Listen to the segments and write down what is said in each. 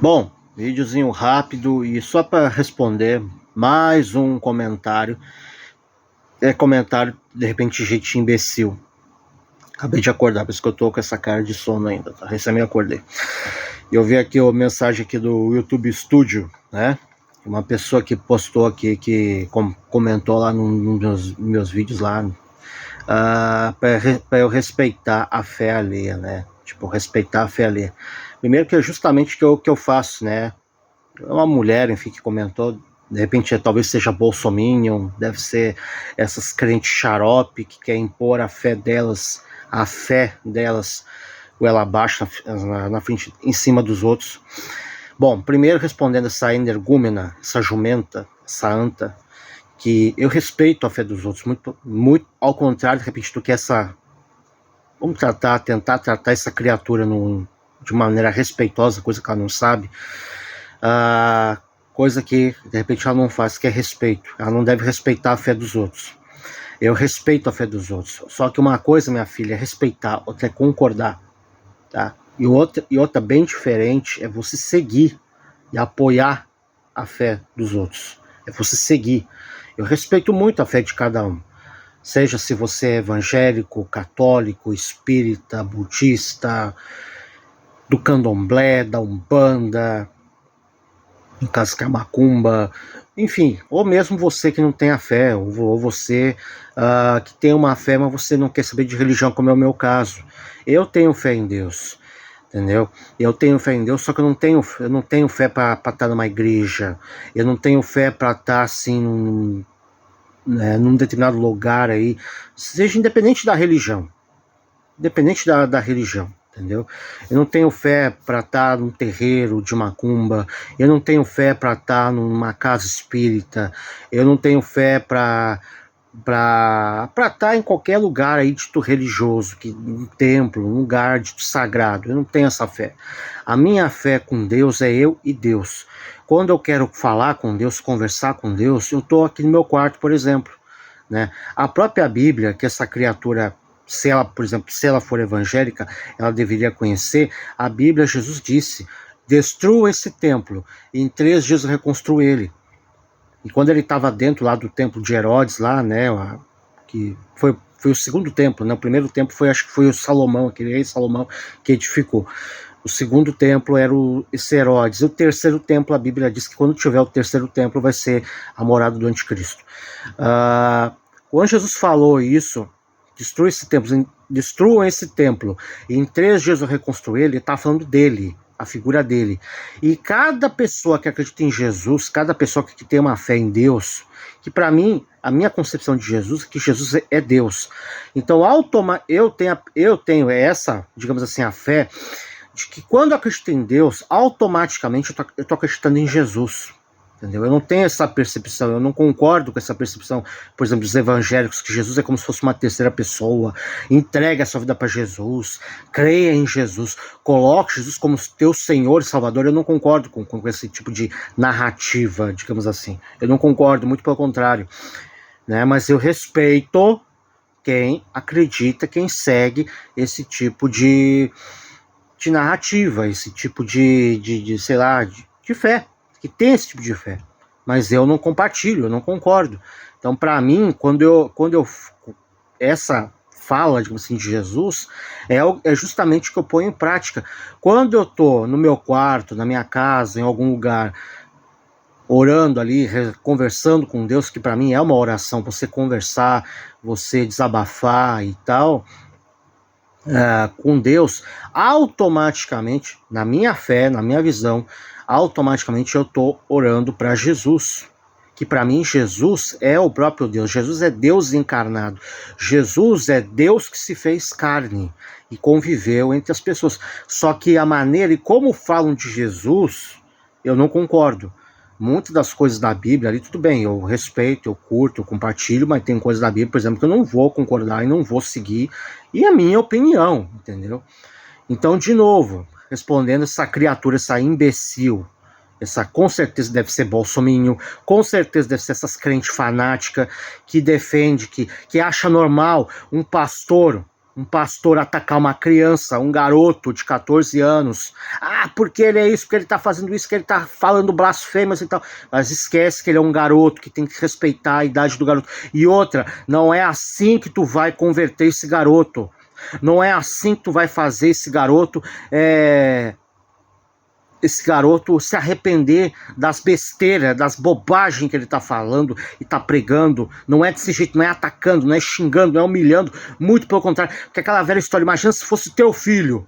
Bom, videozinho rápido e só para responder mais um comentário. É comentário, de repente, gente imbecil. Acabei de acordar, por isso que eu tô com essa cara de sono ainda, tá? Recém me acordei. E eu vi aqui a mensagem aqui do YouTube Studio, né? Uma pessoa que postou aqui, que comentou lá nos meus vídeos lá, para eu respeitar a fé alheia, né? Tipo, respeitar a fé alheia. Primeiro que é justamente o que eu faço, né? Uma mulher, enfim, que comentou, de repente talvez seja bolsominion, deve ser essas crentes xarope que quer impor a fé delas, goela abaixo na frente, em cima dos outros. Bom, primeiro respondendo essa energúmena, essa jumenta, essa anta, que eu respeito a fé dos outros, muito ao contrário, de repente, do que essa... Vamos tentar tratar essa criatura de maneira respeitosa, coisa que ela não sabe. Coisa que, de repente, ela não faz, que é respeito. Ela não deve respeitar a fé dos outros. Eu respeito a fé dos outros. Só que uma coisa, minha filha, é respeitar, outra é concordar. Tá? E outra bem diferente é você seguir e apoiar a fé dos outros. É você seguir. Eu respeito muito a fé de cada um. Seja se você é evangélico, católico, espírita, budista, do candomblé, da umbanda, no caso que é macumba, enfim, ou mesmo você que não tem a fé, ou você que tem uma fé, mas você não quer saber de religião, como é o meu caso. Eu tenho fé em Deus, entendeu? Eu tenho fé em Deus, só que eu não tenho fé para estar numa igreja, eu não tenho fé para estar assim num determinado lugar aí, seja independente da religião, entendeu? Eu não tenho fé para estar num terreiro de macumba, eu não tenho fé para estar numa casa espírita, eu não tenho fé para estar em qualquer lugar aí dito religioso, um templo, um lugar dito sagrado. Eu não tenho essa fé. A minha fé com Deus é eu e Deus. Quando eu quero falar com Deus, conversar com Deus, eu estou aqui no meu quarto, por exemplo, né? A própria Bíblia, que essa criatura, se ela, por exemplo, se ela for evangélica, ela deveria conhecer. A Bíblia, Jesus disse: destrua esse templo, e em 3 dias eu reconstruo ele. E quando ele estava dentro lá do templo de Herodes, lá, né, que foi o segundo templo, né? O primeiro templo acho que foi o Salomão, aquele rei Salomão que edificou. O segundo templo era esse Herodes. E o terceiro templo, a Bíblia diz que quando tiver o terceiro templo vai ser a morada do anticristo. Quando Jesus falou isso, destruam esse templo, e em 3 dias eu reconstruí ele está falando dele, a figura dele. E cada pessoa que acredita em Jesus, cada pessoa que tem uma fé em Deus, que para mim, a minha concepção de Jesus é que Jesus é Deus. Então, eu tenho essa, digamos assim, a fé de que quando eu acredito em Deus, automaticamente eu tô acreditando em Jesus. Entendeu? Eu não tenho essa percepção, eu não concordo com essa percepção, por exemplo, dos evangélicos, que Jesus é como se fosse uma terceira pessoa. Entregue a sua vida para Jesus, creia em Jesus, coloque Jesus como teu Senhor e Salvador. Eu não concordo com esse tipo de narrativa, digamos assim. Eu não concordo, muito pelo contrário, né? Mas eu respeito quem acredita, quem segue esse tipo de narrativa, esse tipo sei lá, de fé, que tem esse tipo de fé, mas eu não compartilho, eu não concordo. Então, para mim, quando eu essa fala, digamos assim, de Jesus, é justamente o que eu ponho em prática. Quando eu tô no meu quarto, na minha casa, em algum lugar, orando ali, conversando com Deus, que para mim é uma oração, você conversar, você desabafar e tal, com Deus, automaticamente, na minha fé, na minha visão, automaticamente eu estou orando para Jesus, que para mim Jesus é o próprio Deus. Jesus é Deus encarnado, Jesus é Deus que se fez carne e conviveu entre as pessoas. Só que a maneira e como falam de Jesus, eu não concordo. Muitas das coisas da Bíblia ali, tudo bem, eu respeito, eu curto, eu compartilho, mas tem coisas da Bíblia, por exemplo, que eu não vou concordar e não vou seguir, e é minha opinião, entendeu? Então, de novo, respondendo essa criatura, essa imbecil, essa com certeza deve ser bolsominion, com certeza deve ser essas crentes fanáticas que defende, que acha normal um pastor um pastor atacar uma criança, um garoto de 14 anos. Ah, porque ele é isso, porque ele tá fazendo isso, que ele tá falando blasfêmias e tal. Mas esquece que ele é um garoto, que tem que respeitar a idade do garoto. E outra, não é assim que tu vai converter esse garoto. Não é assim que tu vai fazer esse garoto se arrepender das besteiras, das bobagens que ele tá falando e tá pregando. Não é desse jeito, não é atacando, não é xingando, não é humilhando, muito pelo contrário, porque aquela velha história, imagina se fosse teu filho,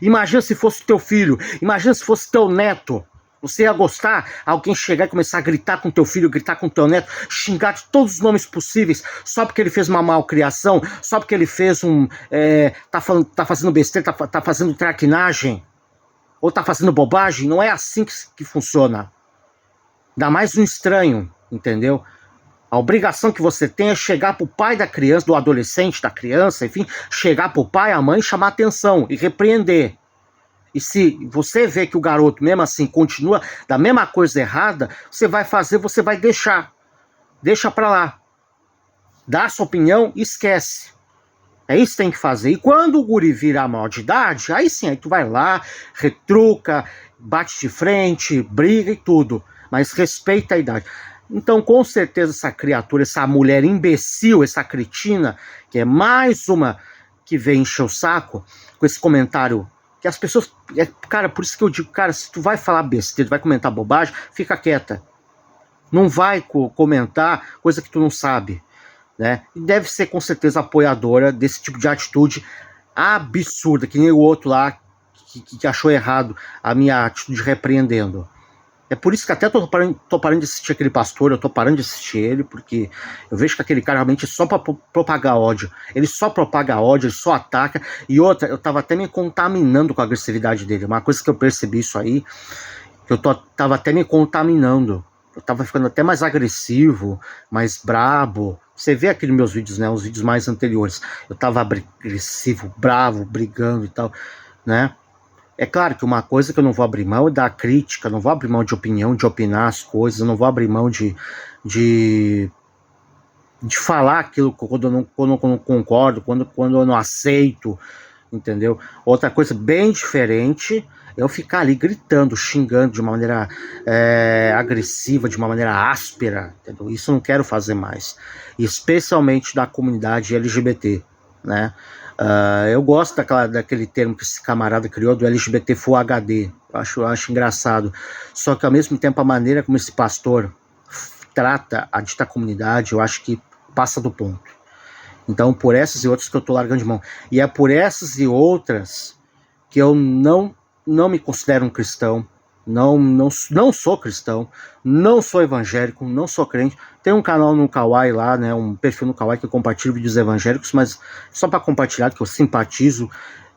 imagina se fosse teu filho, imagina se fosse teu neto. Você ia gostar? Alguém chegar e começar a gritar com teu filho, gritar com teu neto, xingar de todos os nomes possíveis, só porque ele fez uma malcriação, só porque ele fez tá fazendo besteira, tá fazendo traquinagem, ou tá fazendo bobagem. Não é assim que funciona. Ainda mais um estranho, entendeu? A obrigação que você tem é chegar pro pai da criança, do adolescente, da criança, enfim, chegar pro pai, a mãe, chamar atenção e repreender. E se você vê que o garoto, mesmo assim, continua da mesma coisa errada, você vai deixar. Deixa pra lá. Dá a sua opinião e esquece. É isso que tem que fazer. E quando o guri virar maior de idade, aí sim, aí tu vai lá, retruca, bate de frente, briga e tudo. Mas respeita a idade. Então, com certeza, essa criatura, essa mulher imbecil, essa cretina, que é mais uma que vem encher o saco, com esse comentário, que as pessoas... Cara, por isso que eu digo, cara, se tu vai falar besteira, tu vai comentar bobagem, fica quieta. Não vai comentar coisa que tu não sabe. Né? E deve ser com certeza apoiadora desse tipo de atitude absurda, que nem o outro lá que achou errado a minha atitude repreendendo. É por isso que até tô parando de assistir aquele pastor, eu tô parando de assistir ele, porque eu vejo que aquele cara realmente é só pra propagar ódio. Ele só propaga ódio, ele só ataca. E outra, eu tava até me contaminando com a agressividade dele. Uma coisa que eu percebi isso aí, que eu tava até me contaminando. Eu tava ficando até mais agressivo, mais brabo. Você vê aqueles meus vídeos, né? Os vídeos mais anteriores. Eu tava agressivo, bravo, brigando e tal, né? É claro que uma coisa que eu não vou abrir mão é da crítica, não vou abrir mão de opinião, de opinar as coisas, eu não vou abrir mão de falar aquilo quando eu não concordo, quando eu não aceito, entendeu? Outra coisa bem diferente é eu ficar ali gritando, xingando de uma maneira agressiva, de uma maneira áspera, entendeu? Isso eu não quero fazer mais, especialmente da comunidade LGBT, né? Eu gosto daquele termo que esse camarada criou, do LGBT Full HD, eu acho engraçado, só que ao mesmo tempo a maneira como esse pastor trata a dita comunidade, eu acho que passa do ponto. Então, por essas e outras que eu tô largando de mão. E é por essas e outras que eu não me considero um cristão, não sou cristão, não sou evangélico, não sou crente. Tem um canal no Kawaii lá, né, um perfil no Kawaii que eu compartilho vídeos evangélicos, mas só para compartilhar, que eu simpatizo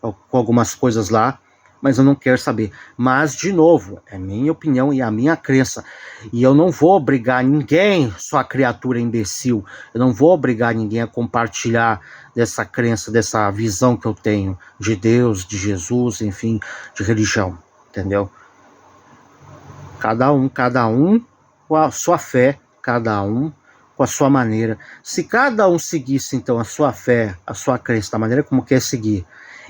com algumas coisas lá, mas eu não quero saber. Mas, de novo, é minha opinião e a minha crença. E eu não vou obrigar ninguém, sua criatura imbecil, eu não vou obrigar ninguém a compartilhar dessa crença, dessa visão que eu tenho de Deus, de Jesus, enfim, de religião, entendeu? Cada um com a sua fé, cada um com a sua maneira. Se cada um seguisse, então, a sua fé, a sua crença, da maneira como quer seguir,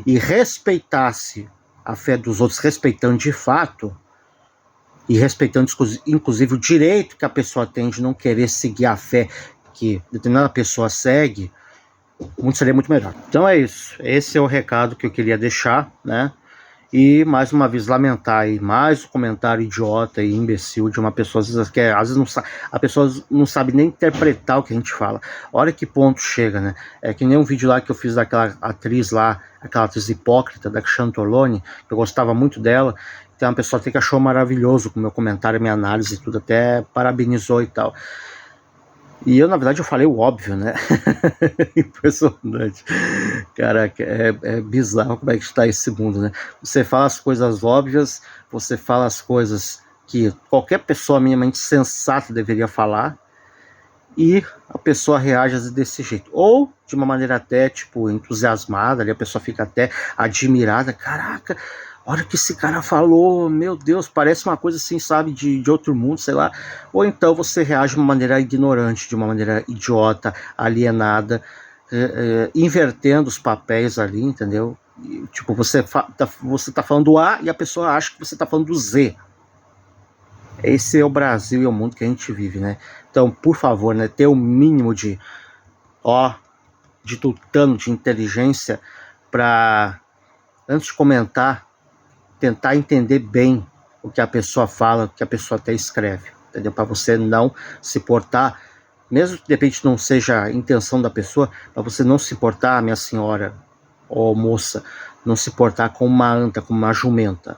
e respeitasse a fé dos outros, respeitando de fato, e respeitando inclusive o direito que a pessoa tem de não querer seguir a fé que determinada pessoa segue, seria muito melhor. Então é isso, esse é o recado que eu queria deixar, né? E mais uma vez lamentar aí mais um comentário idiota e imbecil de uma pessoa às vezes não sabe, a pessoa não sabe nem interpretar o que a gente fala. Olha que ponto chega, né? É que nem um vídeo lá que eu fiz daquela atriz lá, aquela atriz hipócrita da Chantolone, que eu gostava muito dela. Tem uma pessoa até que achou maravilhoso com o meu comentário, minha análise e tudo, até parabenizou e tal. E eu, na verdade, eu falei o óbvio, né? Impressionante. Caraca, é bizarro como é que está esse mundo, né? Você fala as coisas óbvias, você fala as coisas que qualquer pessoa minimamente sensata deveria falar, e a pessoa reage desse jeito. Ou de uma maneira até, tipo, entusiasmada, ali a pessoa fica até admirada. Caraca, olha o que esse cara falou, meu Deus, parece uma coisa assim, sabe, de outro mundo, sei lá. Ou então você reage de uma maneira ignorante, de uma maneira idiota, alienada, invertendo os papéis ali, entendeu? E, tipo, você tá falando A e a pessoa acha que você tá falando do Z. Esse é o Brasil e o mundo que a gente vive, né? Então, por favor, né, ter o mínimo de tutano, de inteligência para, antes de comentar, tentar entender bem o que a pessoa fala, o que a pessoa até escreve, entendeu? Para você não se portar, mesmo que de repente não seja a intenção da pessoa, para você não se portar, minha senhora ou moça, não se portar como uma anta, como uma jumenta.